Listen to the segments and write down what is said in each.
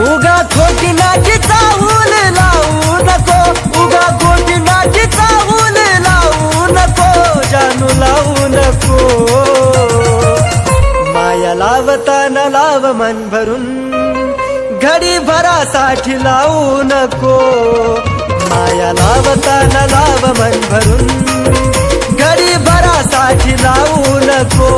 उगा खोटी नाटी चावून लावू नको, उगा खोटी नाटी चावून लावू नको, जानू लावू नको. माया लावताना लाव मन भरून, घडी भरासाठी लावू नको. माया लावताना लाव मन भरून, घडी भरासाठी लावू नको.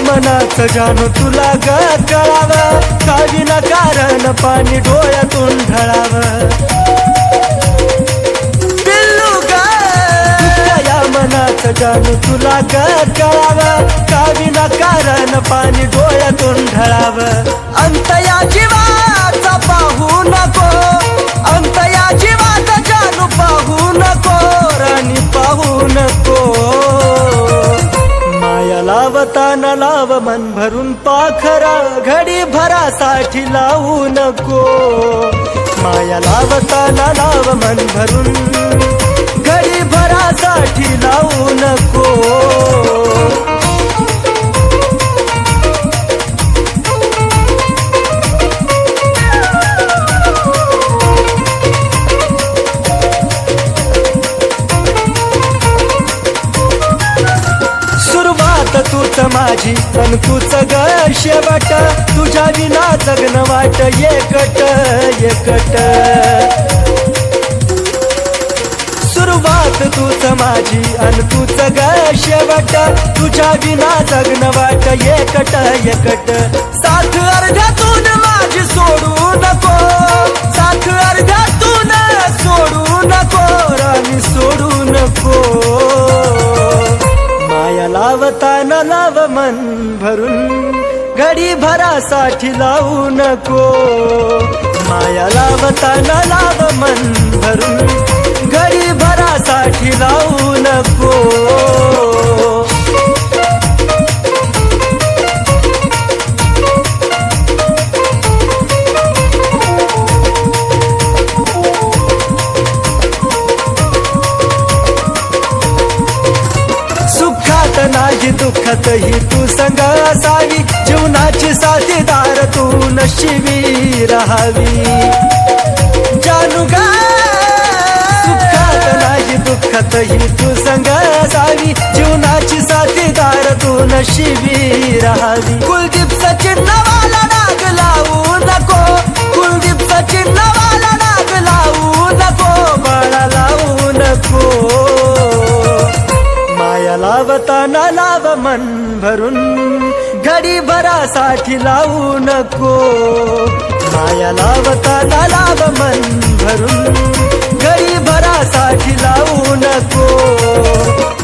मनाचं जानू तुला ग कळावं, का विनाकारण पाणी डोळ्यातून ढळावं. पिल्लू ग या मनाचं जानू तुला ग कळावं, का विनाकारण पाणी डोळ्यातून ढळावं. अंत या जीवाचा पाहू नको, अंत या जीवाचा जानू पाहू नको, राणी पाहू नको. माया लावताना लाव मन भरून पाखरा, घडी भरासाठी लावू नको. माया लावताना लाव मन भरून, घडी भरासाठी लावू नको. तूच माझी पण तूच ग शेवट, तुझ्या विना जगन वाट एकट एकट. सुरुवात तूच माझी अन तूच ग शेवट, तुझ्या विना जगन वाट एकट एकट. साथ अर्ध्यातून माझी सोडू नको, साथ अर्ध्यातून सोडू नको, राणी सोडू नको. माया लावताना लाव मन भरून, घडी भरासाठी लावू नको. माया लावताना लाव मन भरून, घडी भरासाठी लावू नको. नाही दुःखात ही तू संग असावी, जीवनाची साथीदार तू नशिबी राहावी. जानू ग सुखात नाही दुःखात ही तू संग असावी, जीवनाची साथीदार तू नशिबी राहावी. कुलदीप सचिन नावाला नाग लावू नको, कुलदीप सचिन नावाला नाग लावू नको, बाळा लावू नको. माया लावताना लाव मन भरून, घडी भरासाठी लावू नको. माया लावताना लाव मन भरून, घडी भरासाठी लावू नको.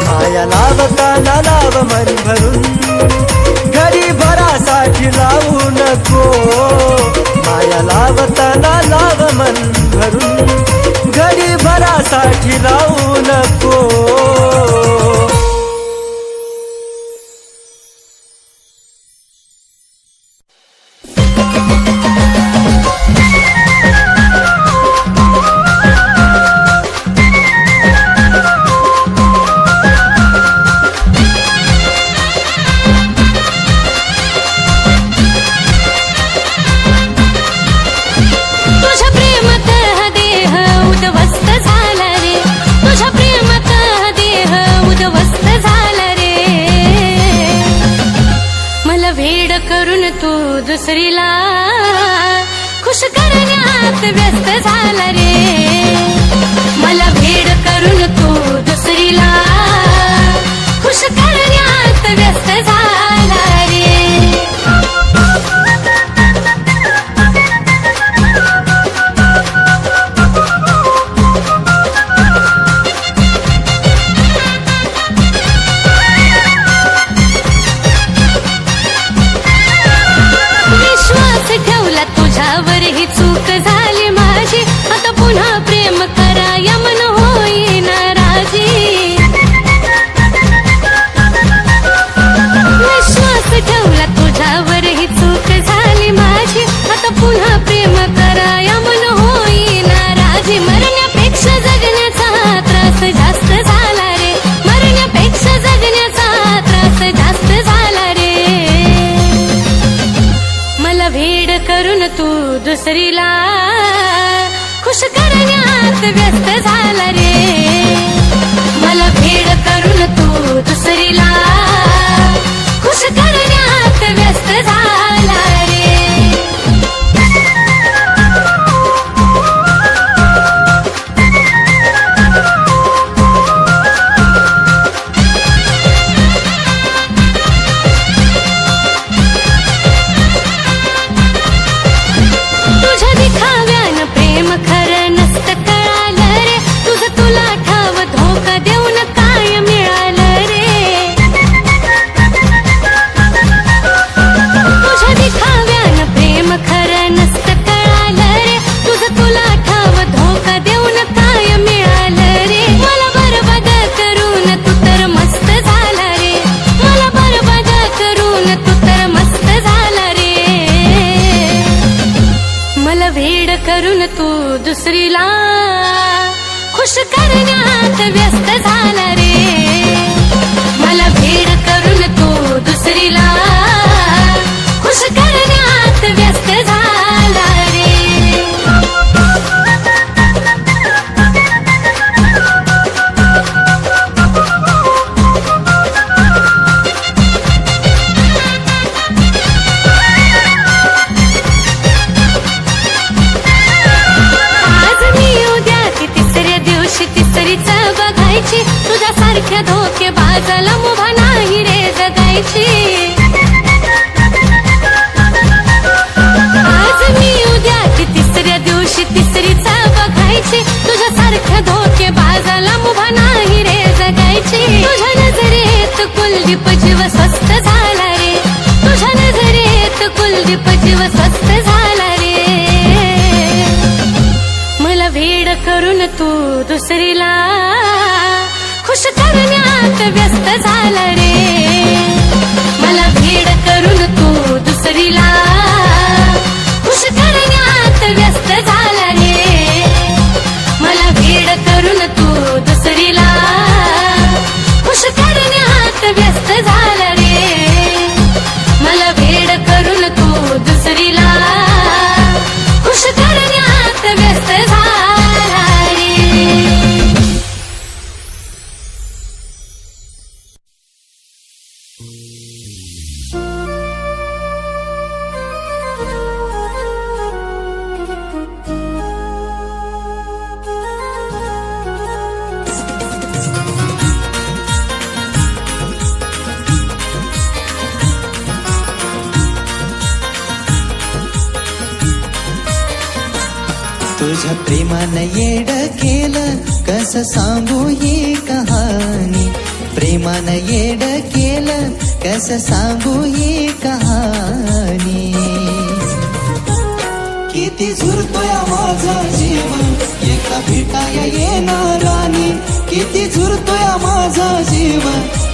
माया लावताना लाव मन भरून, घडी भरासाठी लावू नको. माया लावताना लाव मन भरून, घडी भरासाठी लावू नको. दुसरीला खुश करण्यात व्यस्त झाला रे. मला भेड करून तू दुसरीला खुश करण्यात व्यस्त झाला रे. विश्वास ठेवला तुझ्यावर ही चूक झाली माझी, आता पुन्हा प्रेम करा या मन होईना राजी. करून तू दुसरीला खुश करण्यात व्यस्त झाला रे. मला भेड करून तू दुसरीला खुश करण्यात व्यस्त झाला रे. तुझ्या दिखाव्यानं प्रेम खरं नसतं कळालं रे. तुझं तुला ठाव धोका देऊन काय मिळालं रे. तुझ्या दिखाव्यानं प्रेम खरं नसतं कळालं रे. तुझं तुला ठाव धोका देऊन काय मिळालं रे. मला बरबाद करून तू तर मस्त झाला रे. मला बरबाद करून तू तर मस्त झाला रे. मला वेड करून तू दुसरीला खुश करण्यात व्यस्त झाला रे. मला वेड करून तू दुसरीला खुश करण्यात व्यस्त झाला रे. आज मी उद्या ती तिसऱ्या दिवशी तिसरीच बघायची. तुझ्यासारख्या धोके बाजाला मुभा नाही रे जगायची. आज मी उद्या ती तिसऱ्या दिवशी तिसरीच बघायची. तुझ्यासारख्या धोके बाजाला मुभा नाही रे जगायची. तुझ्या नजरेत कुलदीप जीव स्वस्त झाला रे. तुझ्या नजरेत कुलदीप जीव स्वस्त झाला रे. मला वेड करून तू दुसरीला खुश करण्यात व्यस्त झाला रे. मला वेड करून तू दुसरीला खुश करण्यात व्यस्त झाला रे. मला वेड करून तू दुसरीला खुश करण्यात व्यस्त झाला रे. मला वेड करून तू दुसरीला खुश करण्यात व्यस्त झाला रे. तुझ्या प्रेमानं येड केलं कसं सांगू ही कहाणी. प्रेमानं येड केलं कसं सांगू ही कहाणी. किती झुरतोय माझा जीव एका भेटाया येणारानी. किती झुरतोय माझा जीव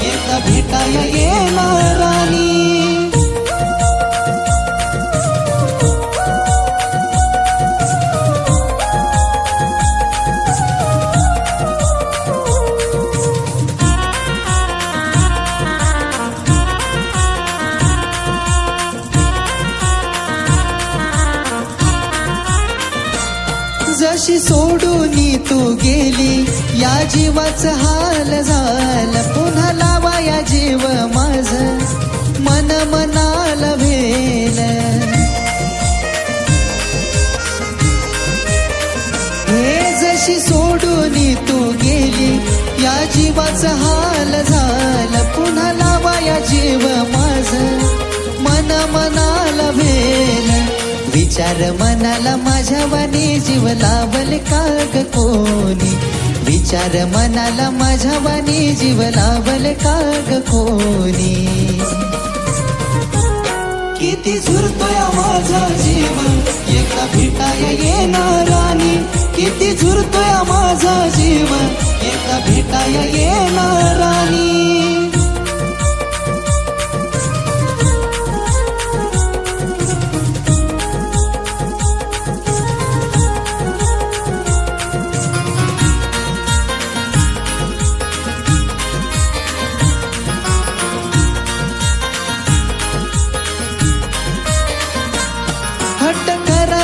एका भेटाया येणारानी. जशी सोडून तू गेली या जीवाचं हाल झालं. पुन्हा लावा या जीव माझ मन मनाला भेल. हे जशी सोडून तू गेली या जीवाचं हाल झालं. पुन्हा लावा या जीव माझ मन मनाला भेल. विचार मनाला माझ्या वाणी जीव लावल काग कोणी. विचार मनाला माझ्या वाणी जीव लावल काग कोणी. किती झुरतोय माझा जीव एका भेटाया येणारानी. किती झुरतोय माझा जीव एका भेटाया येणारानी.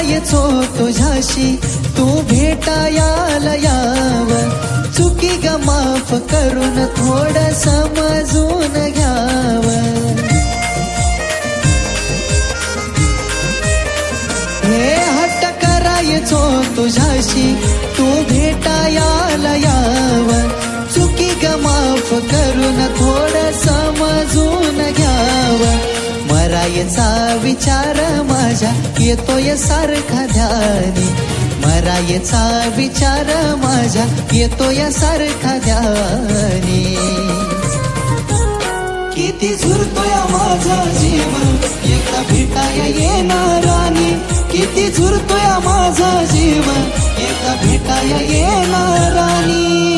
करायचो तुझ्याशी तू भेटायाला याव चुकी ग माफ करून थोडं समजून घ्याव हे हट्ट करायचो तुझ्याशी तू भेटायाला याव चुकी ग माफ करून थोडं समजून घ्याव मरायचा विचार माझ्या येतोय सारखा ध्यानी मरायचा विचार माझ्या येतोय सारखा ध्यानी किती झुरतोय माझा जीव एकदा भेटाया येणारानी किती झुरतोय माझा जीव एकदा भेटाया येणारानी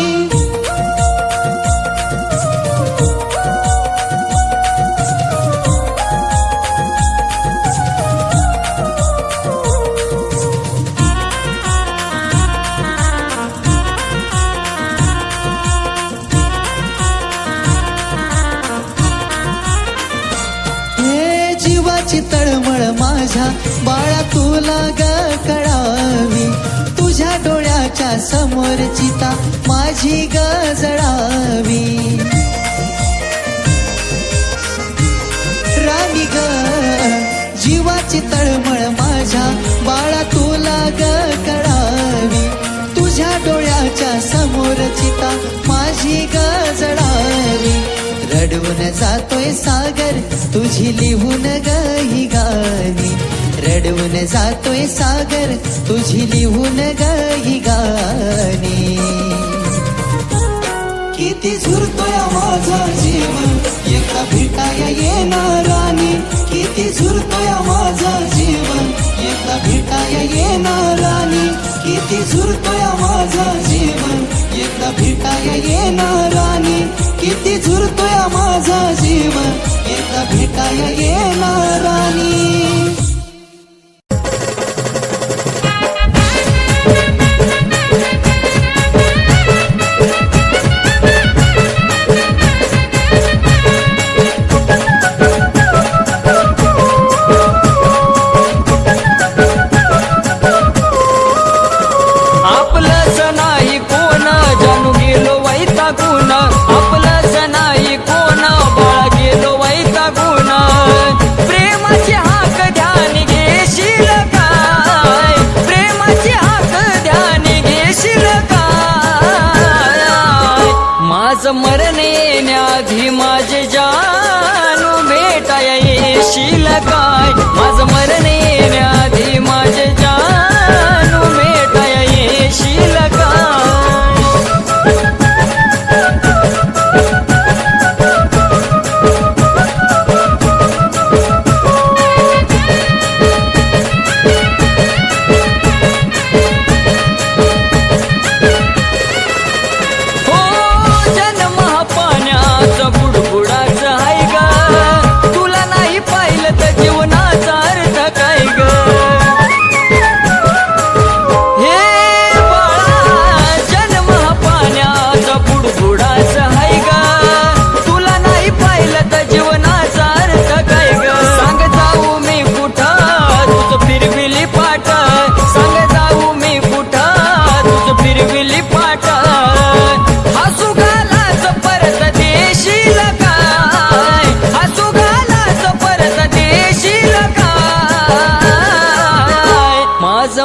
तळमळ माझ्या बाळा तुला ग कळावी तुझ्या डोळ्याच्या समोर चिता माझी ग जळावी राणी ग जीवाची तळमळ माझ्या बाळा तुला ग कळावी तुझ्या डोळ्याच्या समोर चिता माझी ग जळावी रडवून जातोय सागर तुझी लिहून ग ही गाणी रडवून जातोय सागर तुझी लिहून ग ही गाणी किती झुरतोय माझा जीव एकदा भेटाया येणारानी किती झुरतोय माझा जीव एकदा भेटाया येणारानी किती झुरतोय माझा जीव एकदा भेटाया येणारानी किती झुरतोय माझा जीव एकदा भेटाया येणारानी मरण येण्याआधी माझे जानू भेटाया येशील काय माझं मरण येण्याआधी माझे जानू भेटाया येशील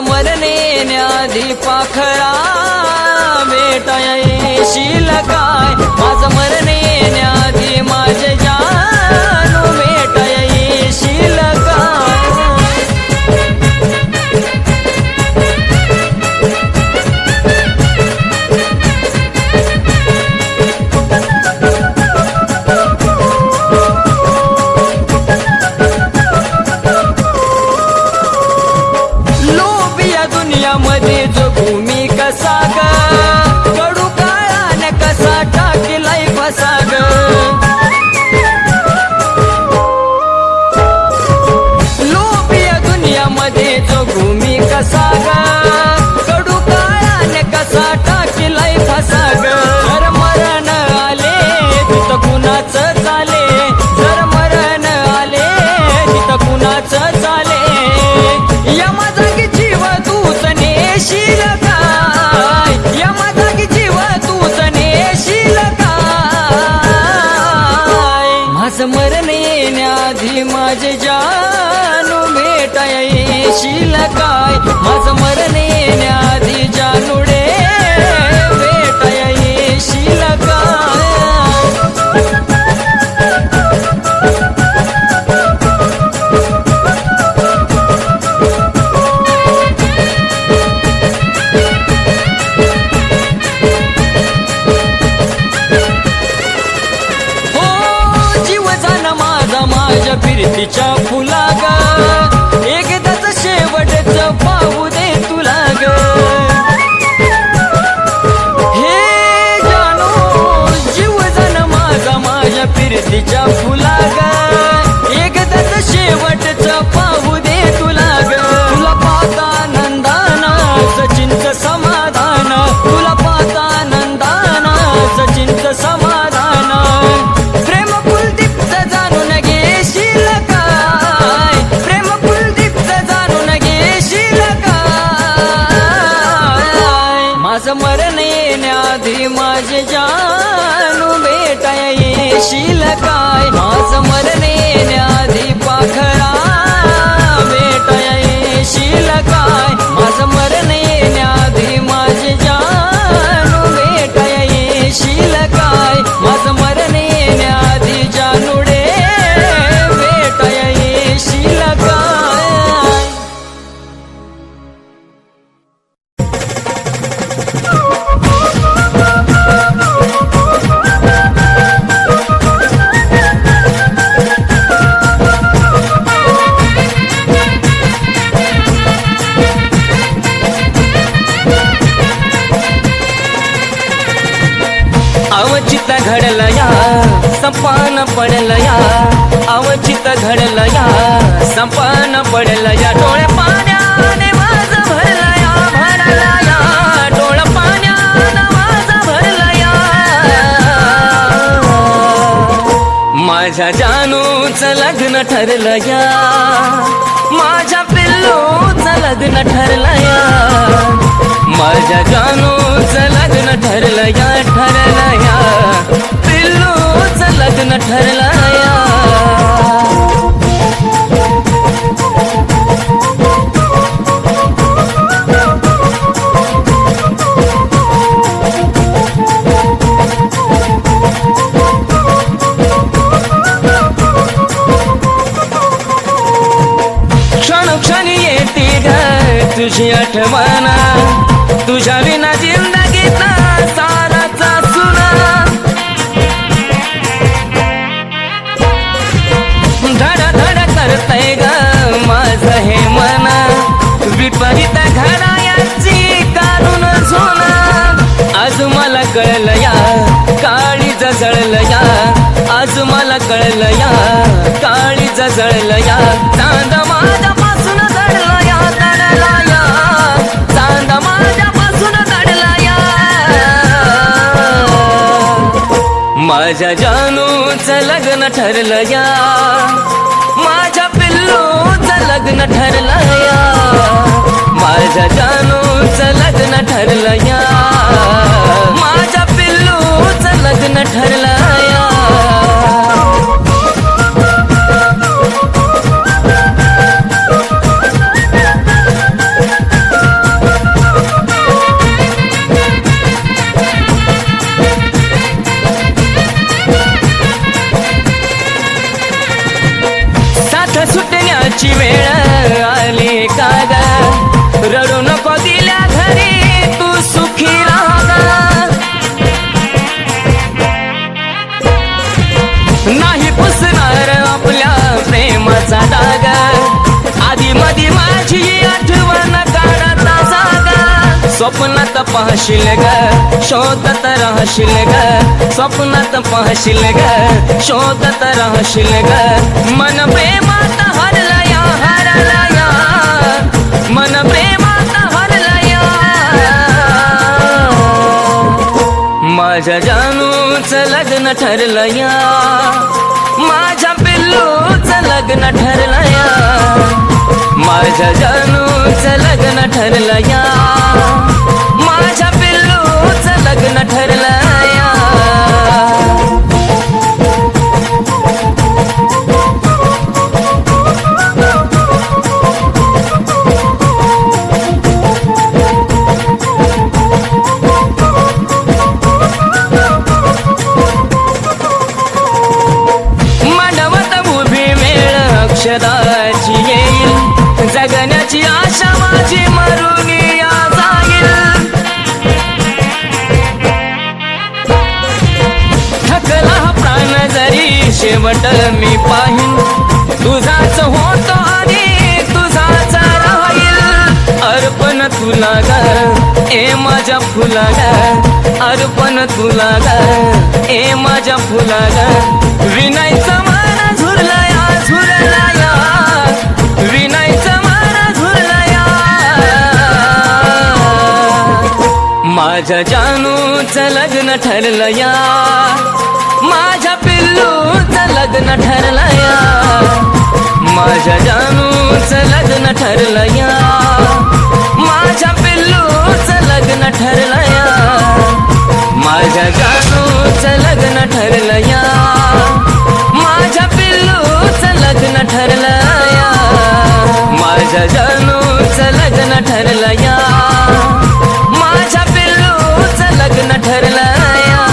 मरण येण्याआधी पाखरा भेटाया येशील काय माझं मरण येण्याआधी माझे जानू भेटाया येशील मध्ये जो भूमी कसा ग कडू काळाने कसा टाकलाय फसा ग आधी माझे जानू भेटाया येशील काय माझं मरण येण्याआधी जानूडे भेटाया येशील काय माझ्या फिरतीच्या फुला ग एकदाच शेवटच पाहू दे तुला ग हे जानू जीव जण माझ्या फिरतीच्या फुला ग एकदाच शेवटच पाहू दे तुला ग तुला पाहता नंदाना सचिनच समाधान तुला पाहता नंदाना सचिनच समाधान मरण येण्याआधी माझे जानू भेटाया येशील काय माझं मरण येण्याआधी पाखरा भेटाया येशील काय माझं मरण येण्याआधी माझे जानू भेटाया येशील काय माझं मरण येण्याआधी जानूडे भेटाया येशील काय अवचित घडलं या संपान पडलं या अवचित घडलं या संपान पडलं या डोळे पाण्याने माझं भरलं या डोळे पाण्याने माझं भरलं या माझ्या जानूचं लग्न ठरलं या माझ्या पिल्लूचं लग्न ठरलं या माझ्या जानूचं लग्न ठरलं या पिल्लूचं लग्न ठरलं या क्षणोक्षणी येते ग तुझी आठवण तुझ्या विना जिंदगीत साराचा सुना धडा धडा करतय ग माझं हे मन विपरीत घडायाची काढून झोना आज मला कळलं या काळी जळलं या आज मला कळलं या काळी जळलं या चांद माझ्यापासून दडला या दडला या चांद माझ्यापासून दडला या माझ्या जानूचं लग्न ठरलं या माझ्या पिल्लूचं लग्न ठरलं या माझ्या जानूचं लग्न ठरलं या माझ्या पिल्लूचं लग्न ठरलं या सुटण्याची वेळ आली का ग रडू नको दिल्या घरी तू सुखी राहा नाही पुसणार आपल्या प्रेमाचा डाग आधी मधी माझी आठवण काढता जागा स्वप्नात पाहशील ग शोधत राहशील ग स्वप्नात पाहशील ग शोधत राहशील ग मन प्रेमात हरला या मन प्रेमात हरला या माझ्या जानूचं लग्न ठरलं या माझ्या पिल्लूचं लग्न ठरलं या माझ्या जानूचं लग्न ठरलं या माझ्या पिल्लूचं लग्न ठरलं या तुला ग ए माझ्या फुला ग अर्पण तुला ग ए माझ्या फुला ग विनायचा माना झुरलाया झुरलाया विनायचा माना झुरलाया माझ्या जानूचं लग्न ठरलं या माझ्या पिल्लूचं लग्न ठरलं या माझ्या जानूचं लग्न ठरलं या माझ्या पिल्लूचं लग्न ठरलं या माझ्या जानूचं लग्न ठरलं या माझ्या पिल्लूचं लग्न ठरलं या माझ्या जानूचं लग्न ठरलं या माझ्या पिल्लूचं लग्न ठरलं या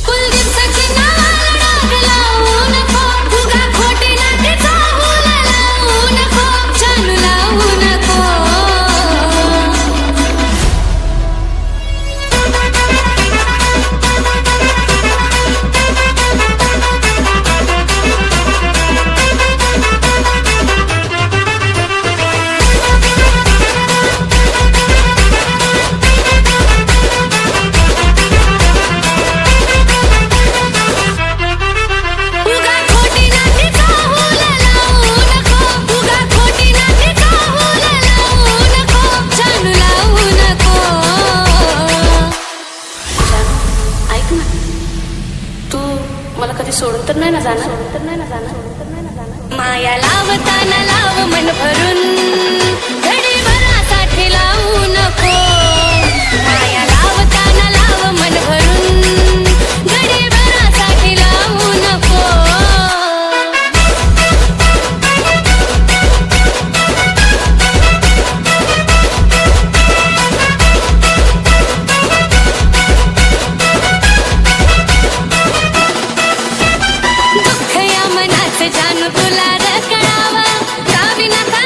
कुलदीपची नावाला डाग लावू नको उगा खोटी नाटी चाहूला लावू नको जानू लावू नको उगा खोटी नाटी चाहूला लावू नको उगा खोटी नाटी चाहूला लावू नको जानू लावू नको ऐक ना तू मला कधी सोडून तर नाही ना जाणार माया लावताना लाव मन भरून घडी भरासाठी लावू नको माया लावताना लाव मन भरून घडी भरासाठी लावू नको दुःख या मनाचं जानू तुला रकळावं गावी नका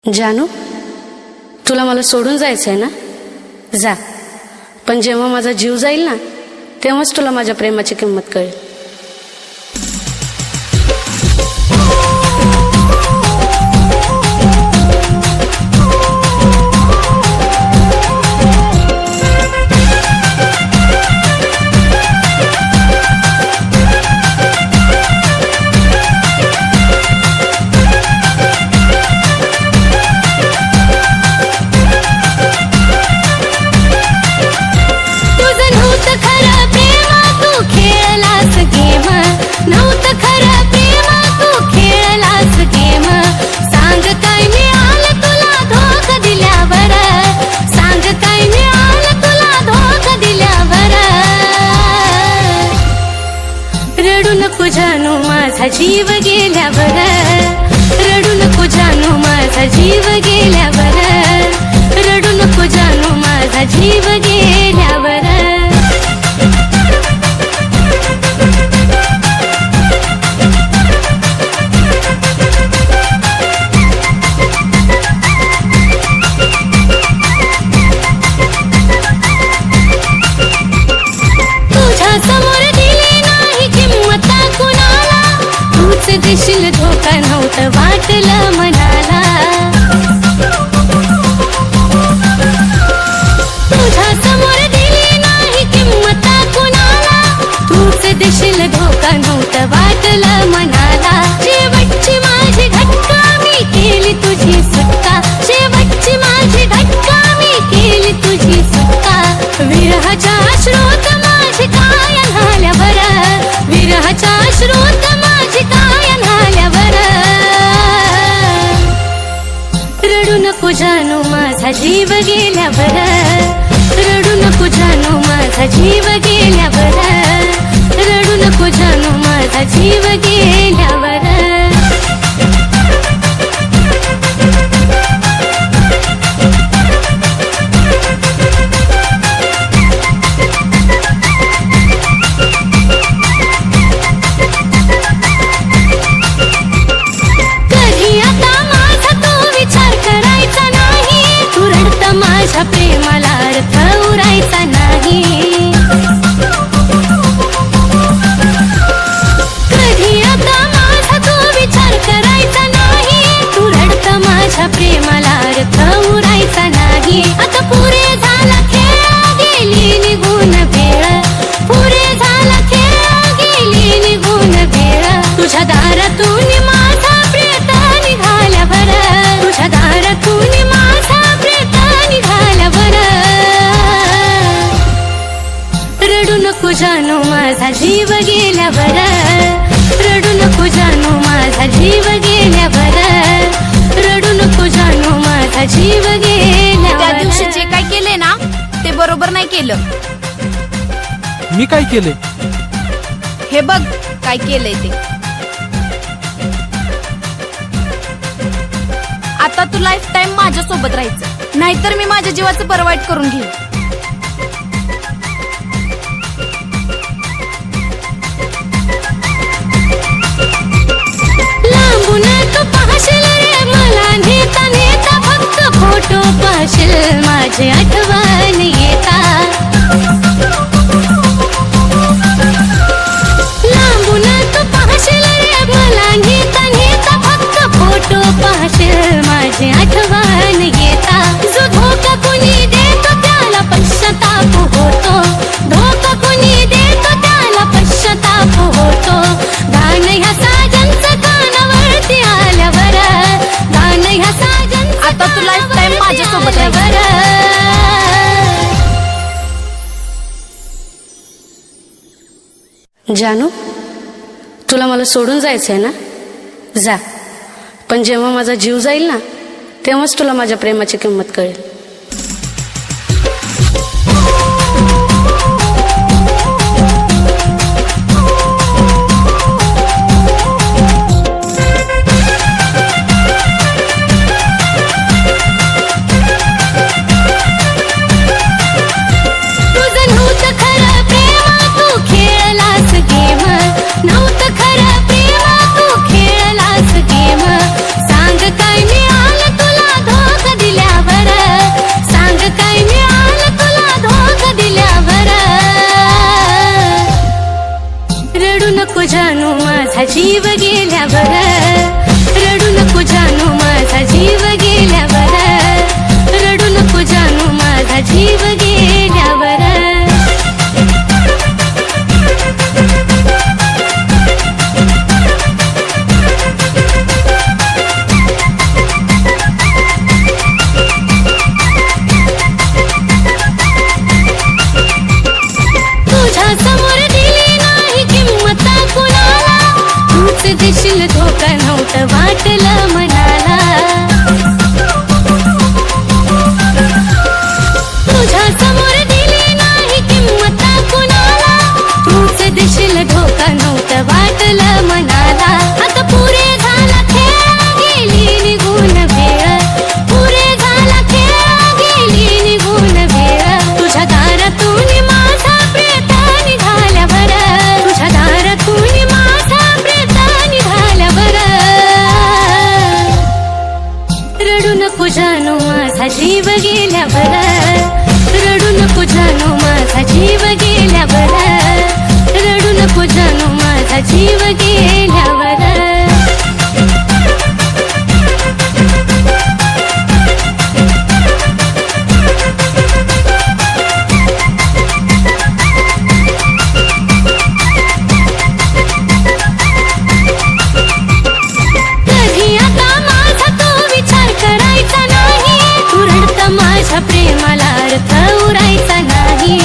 जानू, तुला मला सोडून जायचं आहे ना? जा. पण जेव्हा माझा जीव जाईल ना, तेव्हाच तुला माझ्या प्रेमाची किंमत कळेल. जानू माझा जीव गेल्यावर, रडू नको जानू माझा जीव गेल्यावर, रडू नको जानू माझा जीव गेल्यावर. देशील धोका नव्हतं वाटलं मनाला, तुझ्या समोर दिली नाही किंमत कुणाला, तूच देशील धोका नव्हतं वाटलं मनाला. शेवटची माझी घटका मी केली तुझी सुटका, शेवटची माझी घटका मी केली तुझी सुटका. विरहाच्या अश्रूत माझी काय झाल्यावर, विरहाच्या अश्रूत माझी काय रडू नको जानू माझा जीव गेल्यावर, रडू नको जानू माझा जीव गेल्यावर, रडू नको जानू माझा जीव गेल्यावर. माझ्या प्रेमाला अर्थ उरायचा नाही, कधी आता माझा तो विचार करायचा नाही, तू रडत माझ्या प्रेमाला अर्थ उरायचा नाही. आता पुरे झाला खेळ गेली निघून वेळ, पुरे झाला खेळ गेली निघून वेळ. तुझ्या दारातून माझा प्रेत निघाल्यावर, तुझ्या दारातून माझा प्रेत रडू नको जानू माझा जीव गेल्यावर, रडू नको जानू माझा जीव गेल्यावर, रडू नको जानू माझा जीव गेल्यावर. त्या दिवशी जे काय केले ना ते बरोबर नाही केलं. मी काय केले? हे बघ काय केलंय ते. आता तू लाईफ टाइम माझ्या सोबत राहायचं, नाहीतर मी माझ्या जीवाचं परवाईट करून घेईन. लांबून तू पाहशील रे मला नेता नेता, फक्त फोटो पाहशील माझी आठवण येता. लांबून तू पाहशील रे मला नेता नेता, फक्त फोटो पाहशील माझी आठवण येता. जो धोका कुणी देतो त्याला पश्चाताप होतो, धोका कुणी देतो त्याला पश्चाताप होतो. गाणं ह्या साजनचं कानावरती आल्यावर, गाणं ह्या साजनचं आता तू लाईफ टाइम माझ्या सोबत राहायचं. जानू, तुला मला सोडून जायचं आहे ना? जा. पण जेव्हा माझा जीव जाईल ना, तेव्हाच तुला माझ्या प्रेमाची किंमत कळेल. नव्हतं खरं प्रेम तू खेळलास गेम, सांग काय मिळालं तुला नको जानू माझा जीव गेल्यावर रडू नको जानू माझा जीव गेल्यावर रडू नको जानू माझा जीव गेल्यावर माझ्या प्रेमाला अर्थ उरायचा नाही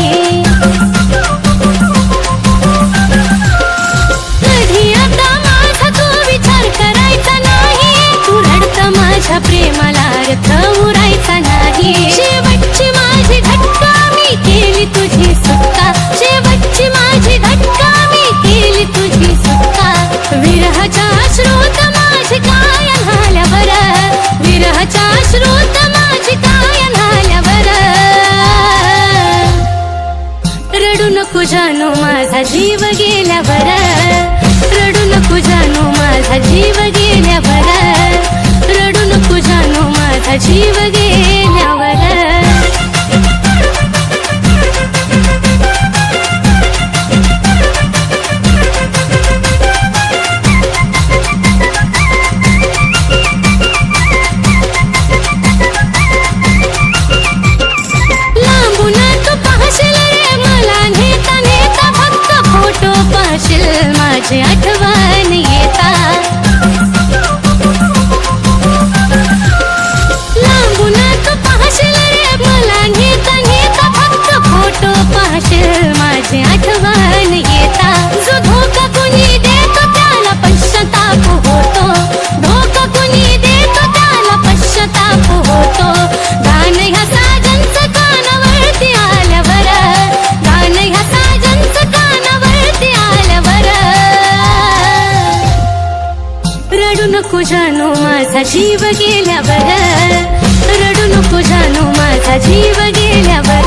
कधी आता माझा तो विचार करायचा नाही तू रडत माझ्या प्रेमाला अर्थ उरायचा नाही शेवटची माझी घटका मी केली तुझी सुटका शेवटची माझी घटका मी केली तुझी सुटका विरहाच्या अश्रूत माझी काय झाल्यावर विरहाच्या अश्रूत माझी काय रडू नको जानू माझा जीव गेल्यावर रडू नको जानू माझा जीव गेल्यावर रडू नको जानू माझा जीव गेल्यावर माझी आठवण येता लांबून तू पाहशील रे मला नेता नेता फक्त फोटो पाहशील माझी आठवण येता जो धोका कुणी देतो त्याला पश्चाताप होतो धोका कुणी देतो त्याला पश्चाताप होतो गाणं ह्या साजनचं कानावरती आल्यावर गाणं ह्या साजनचं कानावरती आल्यावर रडू नको जानू माझा जीव गेल्यावर रडू नको जानू माझा जीव गेल्यावर